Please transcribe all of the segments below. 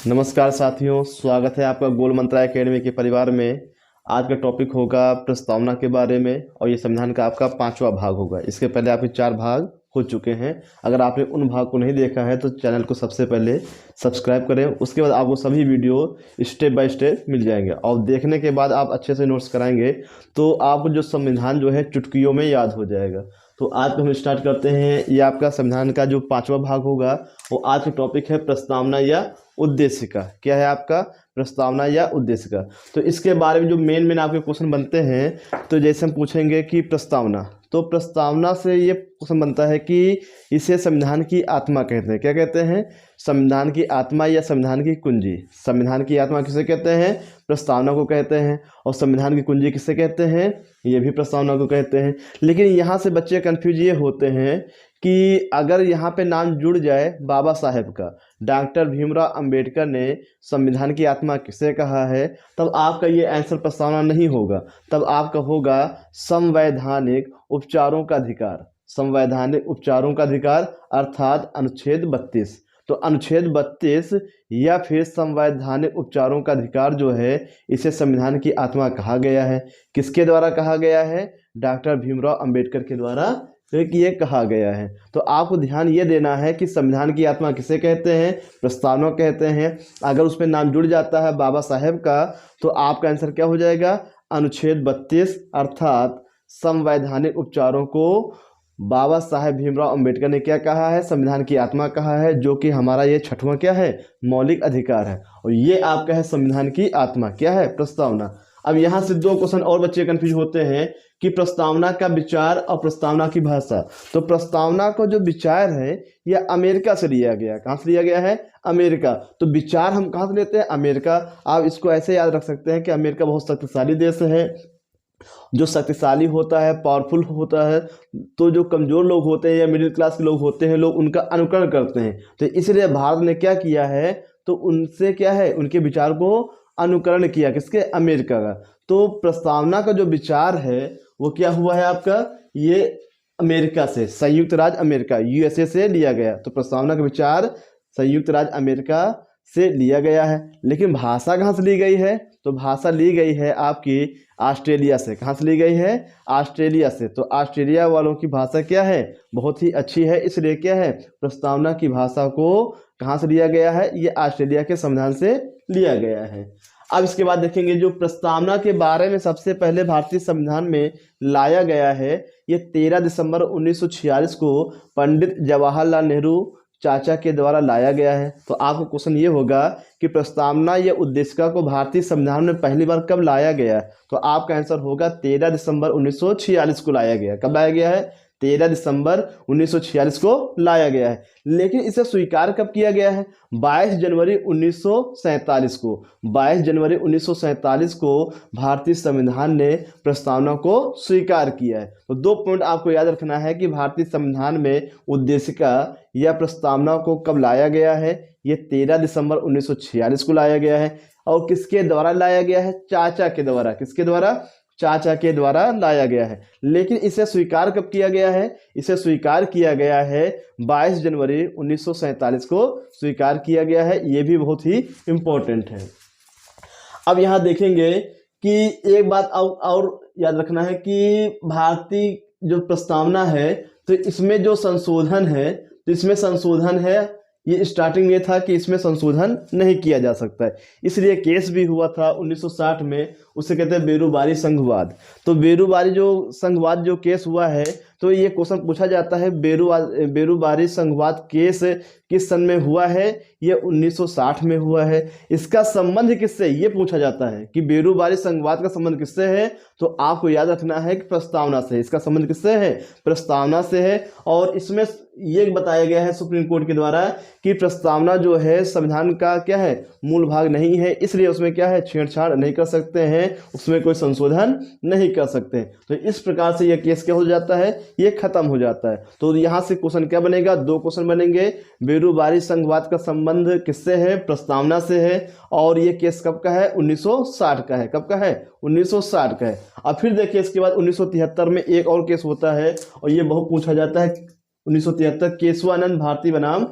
नमस्कार साथियों, स्वागत है आपका गोल मंत्रा एकेडमी के परिवार में। आज का टॉपिक होगा प्रस्तावना के बारे में और ये संविधान का आपका 5वां भाग होगा। इसके पहले आपके 4 भाग हो चुके हैं। अगर आपने उन भाग को नहीं देखा है तो चैनल को सबसे पहले सब्सक्राइब करें। उसके बाद आपको सभी वीडियो स्टेप बाय स्टेप मिल जाएंगे और देखने के बाद आप अच्छे से नोट्स कराएंगे तो आपको जो संविधान जो है चुटकियों में याद हो जाएगा। तो आज हम स्टार्ट करते हैं। ये आपका संविधान का जो 5वां भाग होगा वो आज का टॉपिक है प्रस्तावना या उद्देश्य का। क्या है आपका? प्रस्तावना या उद्देश्य का। तो इसके बारे में जो मेन आपके क्वेश्चन बनते हैं, तो जैसे हम पूछेंगे कि प्रस्तावना, तो प्रस्तावना से ये क्वेश्चन बनता है कि इसे संविधान की आत्मा कहते हैं। क्या कहते हैं? संविधान की आत्मा या संविधान की कुंजी। संविधान की आत्मा किसे कहते हैं? प्रस्तावना को कहते हैं। और संविधान की कुंजी किसे कहते हैं? ये भी प्रस्तावना को कहते हैं। लेकिन यहाँ से बच्चे कन्फ्यूज ये होते हैं कि अगर यहाँ पे नाम जुड़ जाए बाबा साहेब का, डॉक्टर भीमराव अंबेडकर ने संविधान की आत्मा किसे कहा है, तब आपका ये आंसर प्रस्तावना नहीं होगा। तब आपका होगा संवैधानिक उपचारों का अधिकार। संवैधानिक उपचारों का अधिकार अर्थात अनुच्छेद 32। तो अनुच्छेद 32 या फिर संवैधानिक उपचारों का अधिकार जो है, इसे संविधान की आत्मा कहा गया है। किसके द्वारा कहा गया है? डॉक्टर भीमराव अंबेडकर के द्वारा ये कहा गया है। तो आपको ध्यान ये देना है कि संविधान की आत्मा किसे कहते हैं? प्रस्तावना कहते हैं। अगर उसमें नाम जुड़ जाता है बाबा साहेब का तो आपका आंसर क्या हो जाएगा? अनुच्छेद 32 अर्थात संवैधानिक उपचारों को बाबा साहेब भीमराव अंबेडकर ने क्या कहा है? संविधान की आत्मा कहा है, जो कि हमारा ये 6वां क्या है? मौलिक अधिकार है। और ये आपका है संविधान की आत्मा। क्या है? प्रस्तावना। अब यहाँ से 2 क्वेश्चन और बच्चे कंफ्यूज होते हैं कि प्रस्तावना का विचार और प्रस्तावना की भाषा। तो प्रस्तावना का जो विचार है यह अमेरिका से लिया गया। कहाँ से लिया गया है? अमेरिका। तो विचार हम कहाँ से लेते हैं? अमेरिका। आप इसको ऐसे याद रख सकते हैं कि अमेरिका बहुत शक्तिशाली देश है। जो शक्तिशाली होता है, पावरफुल होता है, तो जो कमज़ोर लोग होते हैं या मिडिल क्लास के लोग होते हैं, लोग उनका अनुकरण करते हैं। तो इसलिए भारत ने क्या किया है? तो उनसे क्या है? उनके विचार को अनुकरण किया। किसके? अमेरिका का। तो प्रस्तावना का जो विचार है वो क्या हुआ है आपका? ये अमेरिका से, संयुक्त राज्य अमेरिका, यूएसए से लिया गया। तो प्रस्तावना का विचार संयुक्त राज्य अमेरिका से लिया गया है। लेकिन भाषा कहाँ से ली गई है? तो भाषा ली गई है आपकी ऑस्ट्रेलिया से। कहाँ से ली गई है? ऑस्ट्रेलिया से। तो ऑस्ट्रेलिया वालों की भाषा क्या है? बहुत ही अच्छी है। इसलिए क्या है? प्रस्तावना की भाषा को कहाँ से लिया गया है? ये ऑस्ट्रेलिया के संविधान से लिया गया है। अब इसके बाद देखेंगे जो प्रस्तावना के बारे में सबसे पहले भारतीय संविधान में लाया गया है, ये 13 दिसंबर 1946 को पंडित जवाहरलाल नेहरू चाचा के द्वारा लाया गया है। तो आपको क्वेश्चन ये होगा कि प्रस्तावना या उद्देशिका को भारतीय संविधान में पहली बार कब लाया गया? तो आपका आंसर होगा 13 दिसंबर 1946 को लाया गया। कब लाया गया है? 13 दिसंबर 1946 को लाया गया है। लेकिन इसे स्वीकार कब किया गया है? 22 जनवरी 1947 को। 22 जनवरी 1947 को भारतीय संविधान ने प्रस्तावना को स्वीकार किया है। तो 2 पॉइंट आपको याद रखना है कि भारतीय संविधान में उद्देशिका या प्रस्तावना को कब लाया गया है। ये 13 दिसंबर 1946 को लाया गया है। और किसके द्वारा लाया गया है? चाचा के द्वारा। किसके द्वारा? चाचा के द्वारा लाया गया है। लेकिन इसे स्वीकार कब किया गया है? इसे स्वीकार किया गया है 22 जनवरी 1947 को स्वीकार किया गया है। ये भी बहुत ही इम्पोर्टेंट है। अब यहाँ देखेंगे कि एक बात और याद रखना है कि भारतीय जो प्रस्तावना है तो इसमें जो संशोधन है, तो इसमें संशोधन है, ये स्टार्टिंग में था कि इसमें संशोधन नहीं किया जा सकता है। इसलिए केस भी हुआ था 1960 में, उसे कहते हैं बेरूबारी संघवाद। तो बेरूबारी जो संघवाद जो केस हुआ है, तो ये क्वेश्चन पूछा जाता है बेरूबारी संघवाद केस किस सन में हुआ है? ये 1960 में हुआ है। इसका संबंध किससे? ये पूछा जाता है कि बेरूबारी संघवाद का संबंध किससे है? तो आपको याद रखना है कि प्रस्तावना से। इसका संबंध किससे है? प्रस्तावना से है। और इसमें ये बताया गया है सुप्रीम कोर्ट के द्वारा कि प्रस्तावना जो है संविधान का क्या है? मूल भाग नहीं है। इसलिए उसमें क्या है? छेड़छाड़ नहीं कर सकते हैं, उसमें कोई संशोधन नहीं कर सकते। तो इस प्रकार से यह केस क्या हो जाता है? ये खत्म हो जाता है। तो यहाँ से क्वेश्चन क्या बनेगा? 2 क्वेश्चन बनेंगे। बेरूबारी संघवाद का संबंध किससे है? प्रस्तावना से है। और ये केस कब का है? 1960 का है। कब का है? 1960 का है। अब फिर देखिए इसके बाद 1973 में एक और केस होता है और ये बहुत पूछा जाता है। 1973 केशवानंद भारती बनाम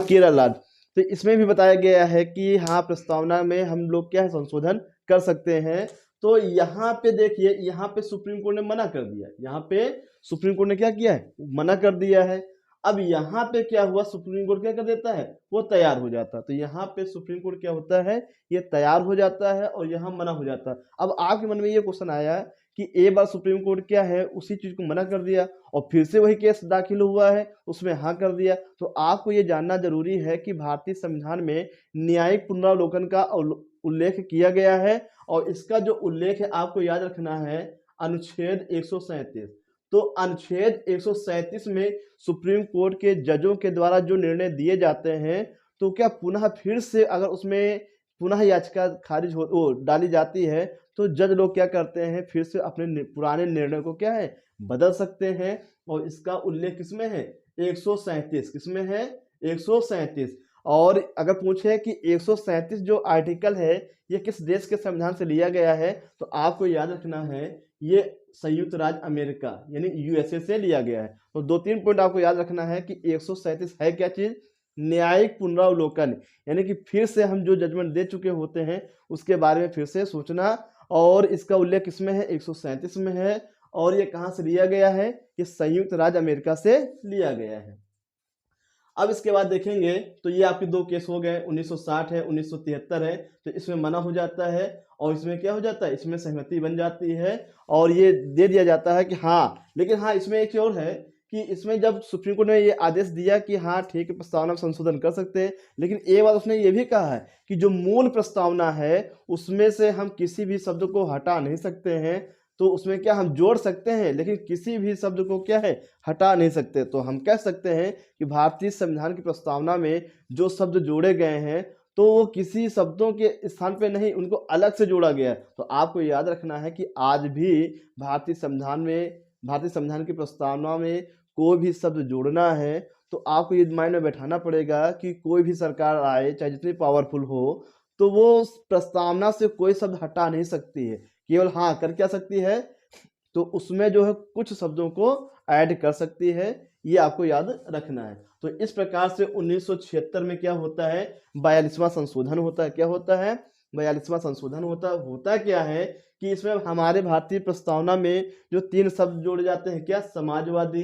केरला लाल। तो इसमें भी बताया गया है कि हाँ प्रस्तावना में हम लोग क्या है संशोधन कर सकते हैं। तो यहाँ पे देखिए, यहाँ पे सुप्रीम कोर्ट ने मना कर दिया, यहाँ पे सुप्रीम कोर्ट ने क्या किया है, मना कर दिया है। अब यहाँ पे क्या हुआ, सुप्रीम कोर्ट क्या कर देता है, वो तैयार हो जाता है। तो यहाँ पे सुप्रीम कोर्ट क्या होता है, ये तैयार हो जाता है और यहाँ मना हो जाता है। अब आपके मन में ये क्वेश्चन आया कि एक बार सुप्रीम कोर्ट क्या है उसी चीज को मना कर दिया और फिर से वही केस दाखिल हुआ है, उसमें हाँ कर दिया। तो आपको ये जानना जरूरी है कि भारतीय संविधान में न्यायिक पुनरावलोकन का उल्लेख किया गया है और इसका जो उल्लेख है आपको याद रखना है अनुच्छेद 137। तो अनुच्छेद 137 में सुप्रीम कोर्ट के जजों के द्वारा जो निर्णय दिए जाते हैं, तो क्या पुनः फिर से अगर उसमें पुनः याचिका खारिज हो डाली जाती है, तो जज लोग क्या करते हैं, फिर से अपने पुराने निर्णय को क्या है बदल सकते हैं। और इसका उल्लेख किसमें है, 137, किसमें है, 137। और अगर पूछे कि 137 जो आर्टिकल है ये किस देश के संविधान से लिया गया है, तो आपको याद रखना है ये संयुक्त राज्य अमेरिका यानी यूएसए से लिया गया है। तो 2-3 पॉइंट आपको याद रखना है कि 137 है क्या चीज, न्यायिक पुनरावलोकन, यानी कि फिर से हम जो जजमेंट दे चुके होते हैं उसके बारे में फिर से सोचना। और इसका उल्लेख किसमें है, 137 में है। और ये कहाँ से लिया गया है, ये संयुक्त राज्य अमेरिका से लिया गया है। अब इसके बाद देखेंगे तो ये आपके दो केस हो गए, 1960 है, 1973 है। तो इसमें मना हो जाता है और इसमें क्या हो जाता है, इसमें सहमति बन जाती है और ये दे दिया जाता है कि हाँ। लेकिन हाँ इसमें एक चीज और है कि इसमें जब सुप्रीम कोर्ट ने ये आदेश दिया कि हाँ ठीक है प्रस्तावना में संशोधन कर सकते हैं, लेकिन एक बात उसने ये भी कहा है कि जो मूल प्रस्तावना है उसमें से हम किसी भी शब्द को हटा नहीं सकते हैं। तो उसमें क्या हम जोड़ सकते हैं लेकिन किसी भी शब्द को क्या है हटा नहीं सकते। तो हम कह सकते हैं कि भारतीय संविधान की प्रस्तावना में जो शब्द जोड़े गए हैं तो वो किसी शब्दों के स्थान पे नहीं, उनको अलग से जोड़ा गया है। तो आपको याद रखना है कि आज भी भारतीय संविधान की प्रस्तावना में कोई भी शब्द जोड़ना है तो आपको ये माइंड में बैठाना पड़ेगा कि कोई भी सरकार आए चाहे जितनी पावरफुल हो, तो वो उस प्रस्तावना से कोई शब्द हटा नहीं सकती है, केवल हाँ कर क्या सकती है, तो उसमें जो है कुछ शब्दों को ऐड कर सकती है। ये आपको याद रखना है। तो इस प्रकार से 1976 में क्या होता है, 42वां संशोधन होता है। क्या होता है, 42वां संशोधन होता क्या है कि इसमें हमारे भारतीय प्रस्तावना में जो 3 शब्द जोड़े जाते हैं, क्या, समाजवादी,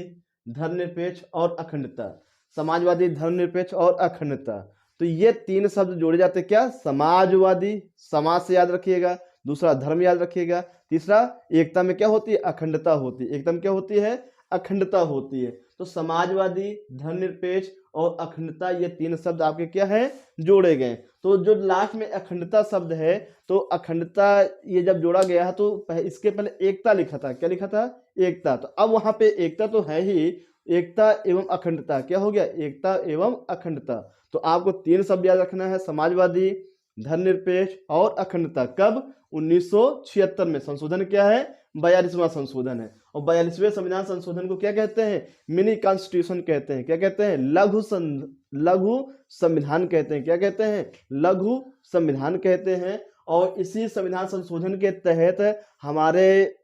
धर्मनिरपेक्ष और अखंडता। समाजवादी, धर्मनिरपेक्ष और अखंडता, तो ये 3 शब्द जोड़े जाते हैं। क्या, समाजवादी, समाज से याद रखिएगा, दूसरा धर्म याद रखिएगा, तीसरा एकता में क्या होती है, अखंडता होती है। एकता में क्या होती है, अखंडता होती है। तो समाजवादी, धर्मनिरपेक्ष और अखंडता, ये 3 शब्द आपके क्या है, जोड़े गए। तो जो लास्ट में अखंडता शब्द है, तो अखंडता ये जब जोड़ा गया है तो इसके पहले एकता लिखा था। क्या लिखा था, एकता। तो अब वहां पे एकता तो है ही, एकता एवं अखंडता, क्या हो गया, एकता एवं अखंडता। तो आपको 3 शब्द याद रखना है, समाजवादी, धर्मनिरपेक्ष और अखंडता। कब, 1976 में। संशोधन क्या है, 42वां संशोधन है। और 42वें संविधान संशोधन को क्या कहते हैं, मिनी कॉन्स्टिट्यूशन कहते हैं। क्या कहते हैं, लघु संविधान कहते हैं। क्या कहते हैं, लघु संविधान कहते हैं। और इसी संविधान संशोधन के तहत हमारे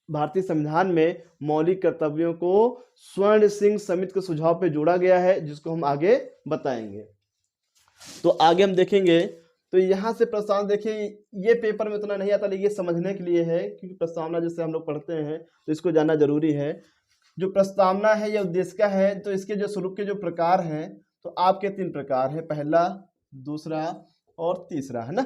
भारतीय संविधान में मौलिक कर्तव्यों को स्वर्ण सिंह समिति के सुझाव पे जोड़ा गया है, जिसको हम आगे बताएंगे। तो आगे हम देखेंगे। तो यहाँ से प्रस्तावना देखिए, ये पेपर में उतना नहीं आता, लेकिन ये समझने के लिए है क्योंकि प्रस्तावना जैसे हम लोग पढ़ते हैं तो इसको जानना जरूरी है। जो प्रस्तावना है या उद्देश्य का है, तो इसके जो स्वरूप के जो प्रकार हैं, तो आपके 3 प्रकार हैं, पहला, दूसरा और तीसरा, है ना।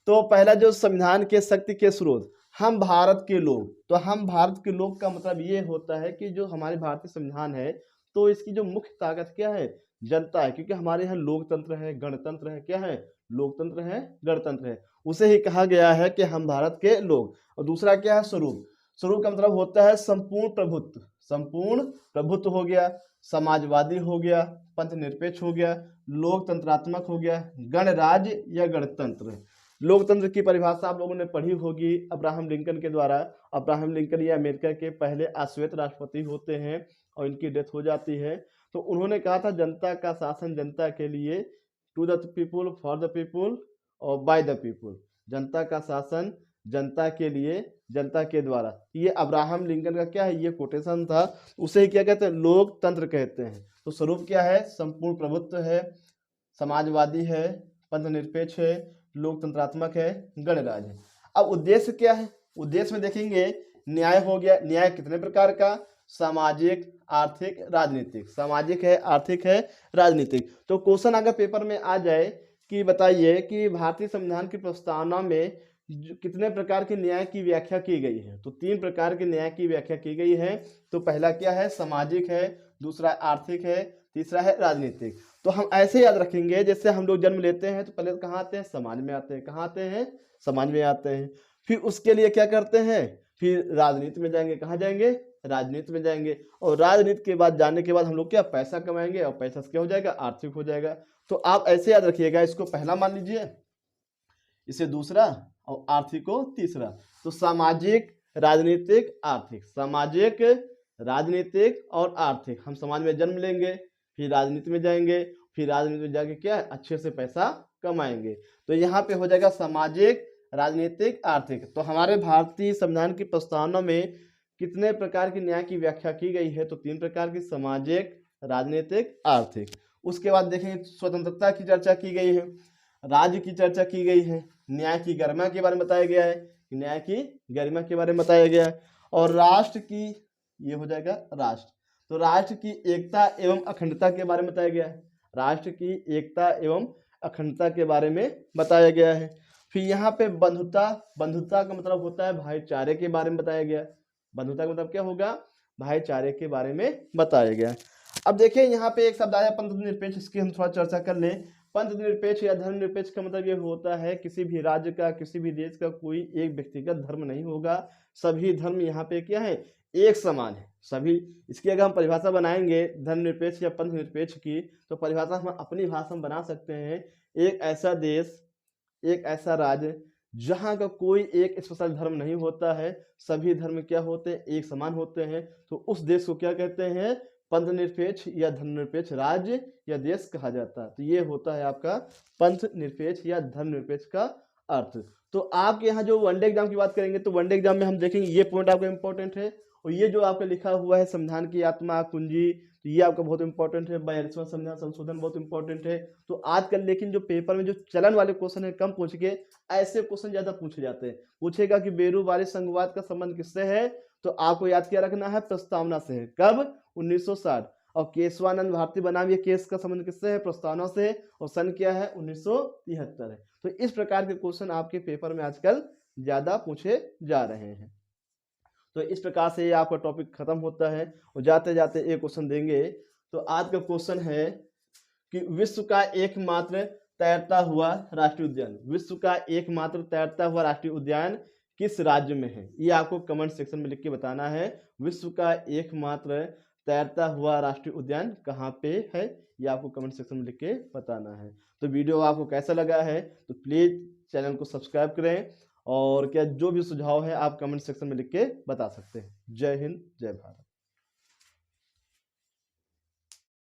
तो पहला जो संविधान के शक्ति के स्रोत, हम भारत के लोग। तो हम भारत के लोग का मतलब ये होता है कि जो हमारे भारतीय संविधान है, तो इसकी जो मुख्य ताकत क्या है, जनता है। क्योंकि हमारे यहाँ लोकतंत्र है, गणतंत्र है, क्या है, लोकतंत्र है, गणतंत्र है। उसे ही कहा गया है कि हम भारत के लोग। और दूसरा क्या है, स्वरूप। स्वरूप का मतलब होता है संपूर्ण प्रभुत्व। संपूर्ण प्रभुत्व हो गया, समाजवादी हो गया, पंथनिरपेक्ष हो गया, लोकतंत्रात्मक हो गया, गणराज्य या गणतंत्र। लोकतंत्र की परिभाषा आप लोगों ने पढ़ी होगी अब्राहम लिंकन के द्वारा। अब्राहम लिंकन ये अमेरिका के पहले अश्वेत राष्ट्रपति होते हैं और इनकी डेथ हो जाती है। तो उन्होंने कहा था, जनता का शासन जनता के लिए, to the people, for the people और बाय द पीपुल। जनता का शासन जनता के लिए, जनता के द्वारा। ये अब्राहम लिंकन का क्या है, ये कोटेशन था। उसे ही क्या कहते हैं, लोकतंत्र कहते हैं। तो स्वरूप क्या है, संपूर्ण प्रभुत्व है, समाजवादी है, पंथनिरपेक्ष है, लोकतंत्रात्मक है, गणराज्य है। अब उद्देश्य क्या है? उद्देश्य में देखेंगे न्याय हो गया। न्याय कितने प्रकार का? सामाजिक, आर्थिक, राजनीतिक। सामाजिक है, आर्थिक है, राजनीतिक। तो क्वेश्चन अगर पेपर में आ जाए कि बताइए कि भारतीय संविधान की प्रस्तावना में कितने प्रकार के न्याय की व्याख्या की गई है? तो 3 प्रकार के न्याय की व्याख्या की गई है। तो पहला क्या है? सामाजिक है, दूसरा आर्थिक है, तीसरा है राजनीतिक। तो हम ऐसे याद रखेंगे, जैसे हम लोग जन्म लेते हैं तो पहले कहाँ आते हैं? समाज में आते हैं। कहाँ आते हैं? समाज में आते हैं। फिर उसके लिए क्या करते हैं? फिर राजनीति में जाएंगे। कहाँ जाएंगे? राजनीति में जाएंगे। और राजनीति के बाद जाने के बाद हम लोग क्या? पैसा कमाएंगे, और पैसा से क्या हो जाएगा? आर्थिक हो जाएगा। तो आप ऐसे याद रखिएगा, इसको पहला मान लीजिए, इसे दूसरा, और आर्थिक को तीसरा। तो सामाजिक, राजनीतिक, आर्थिक। सामाजिक, राजनीतिक और आर्थिक। हम समाज में जन्म लेंगे, फिर राजनीति में जाएंगे, फिर राजनीति में जाके क्या? अच्छे से पैसा कमाएंगे। तो यहाँ पे हो जाएगा सामाजिक, राजनीतिक, आर्थिक। तो हमारे भारतीय संविधान की प्रस्तावना में कितने प्रकार की न्याय की व्याख्या की गई है? तो 3 प्रकार की, सामाजिक, राजनीतिक, आर्थिक। उसके बाद देखेंगे स्वतंत्रता की चर्चा की गई है, राज्य की चर्चा की गई है, न्याय की गरिमा के बारे में बताया गया है, न्याय की गरिमा के बारे में बताया गया है, और राष्ट्र की, ये हो जाएगा राष्ट्र। तो राष्ट्र की एकता एवं अखंडता के बारे में बताया गया है। राष्ट्र की एकता एवं अखंडता के बारे में बताया गया है। फिर यहाँ पे बंधुता, बंधुता का मतलब होता है भाईचारे के बारे में बताया गया। बंधुता का मतलब क्या होगा? भाईचारे के बारे में बताया गया। अब देखिए यहाँ पे एक शब्द आया पंथनिरपेक्ष, इसकी हम थोड़ा चर्चा कर लें। पंथनिरपेक्ष या धर्मनिरपेक्ष का मतलब ये होता है किसी भी राज्य का, किसी भी देश का कोई एक व्यक्तिगत धर्म नहीं होगा। सभी धर्म यहाँ पे क्या है? एक समान है सभी। इसकी अगर हम परिभाषा बनाएंगे धर्मनिरपेक्ष या पंथनिरपेक्ष की, तो परिभाषा हम अपनी भाषा में बना सकते हैं। एक ऐसा देश, एक ऐसा राज्य जहाँ का कोई एक स्पेशल धर्म नहीं होता है, सभी धर्म क्या होते हैं? एक समान होते हैं। तो उस देश को क्या कहते हैं? पंथनिरपेक्ष या धर्मनिरपेक्ष राज्य या देश कहा जाता है। तो ये होता है आपका पंथनिरपेक्ष या धर्मनिरपेक्ष का अर्थ। तो आपके यहाँ जो वनडे एग्जाम की बात करेंगे, तो वनडे एग्जाम में हम देखेंगे ये पॉइंट आपका इंपॉर्टेंट है। और ये जो आपका लिखा हुआ है संविधान की आत्मा कुंजी, तो ये आपका बहुत इंपॉर्टेंट है। 42वां संविधान संशोधन बहुत इंपॉर्टेंट है। तो आजकल लेकिन जो पेपर में जो चलन वाले क्वेश्चन है कम पूछ के, ऐसे क्वेश्चन ज्यादा पूछे जाते हैं। पूछेगा कि बेरूवारी संघवाद का संबंध किससे है? तो आपको याद क्या रखना है? प्रस्तावना से है। कब? 1960। और केशवानंद भारती बनाम ये केस का संबंध किससे है? प्रस्तावना से। और सन क्या है? 1973 है। तो इस प्रकार के क्वेश्चन आपके पेपर में आजकल ज्यादा पूछे जा रहे हैं। तो इस प्रकार से ये आपका टॉपिक खत्म होता है। और जाते जाते एक क्वेश्चन देंगे। तो आज का क्वेश्चन है कि विश्व का एकमात्र तैरता हुआ राष्ट्रीय उद्यान, विश्व का एकमात्र तैरता हुआ राष्ट्रीय उद्यान किस राज्य में है? ये आपको कमेंट सेक्शन में लिख के बताना है। विश्व का एकमात्र तैरता हुआ राष्ट्रीय उद्यान कहाँ पे है? ये आपको कमेंट सेक्शन में लिख के बताना है। तो वीडियो आपको कैसा लगा है? तो प्लीज चैनल को सब्सक्राइब करें, और क्या जो भी सुझाव है आप कमेंट सेक्शन में लिख के बता सकते हैं। जय हिंद, जय भारत।